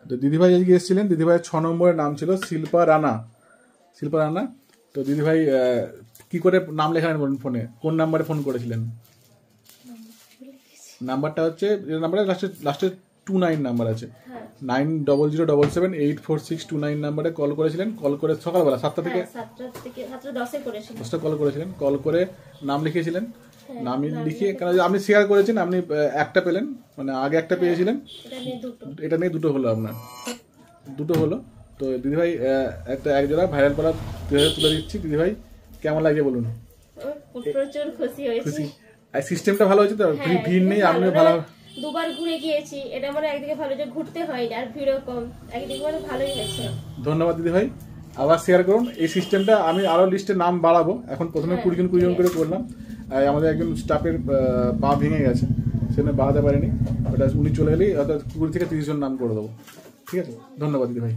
তো দিদিভাই আজকে এসেছিলেন, দিদিভাইয়ের 6 নম্বরের নাম ছিল শিল্পা রানা। তো দিদিভাই কি করে নাম লেখালেন বলুন ফোনে? কোন নাম্বারে ফোন করেছিলেন? নাম্বারটা হচ্ছে নাম্বারে লাস্টে 29 নাম্বার আছে, 9007784629 নাম্বারে কল করেছিলেন। কল করে সকালবেলা 7টা থেকে 10টা কল করেছিলেন। কল করে নাম লিখিয়েছিলেন। নাম লিখিয়ে, কারণ আপনি শেয়ার করেছেন, আপনি একটা পেলেন, মানে আগে একটা পেয়েছিলেন, এটা নিয়ে দুটো হলো, আপনার দুটো হলো। তো দিদিভাই একটা একজোড়া ভাইরাল করা তুলে দিচ্ছি। দিদিভাই কেমন লাগে বলুন? প্রচুর খুশি হয়েছি। সিস্টেমটা ভালো হয়েছে তো, ভিড় নেই, আপনিও ভালো। দুবার ঘুরে গিয়েছি, এটা মানে একদিকে ভালো যে ঘুরতে হয় আর ভিড়ও কম, একদিকে মানে ভালোই হয়েছে। ধন্যবাদ দিদিভাই, আবার শেয়ার করুন এই সিস্টেমটা। আমি আরো লিস্টে নাম বাড়াবো। এখন প্রথমে 20 জন করে করলাম। আমাদের একজন স্টাফের পা ভেঙে গেছে, সেজন্য বাড়াতে পারিনি। ওটা উনি চলে গেলেই হয়তো 20 থেকে 30 জন নাম করে দেবো। ঠিক আছে, ধন্যবাদ দিদিভাই।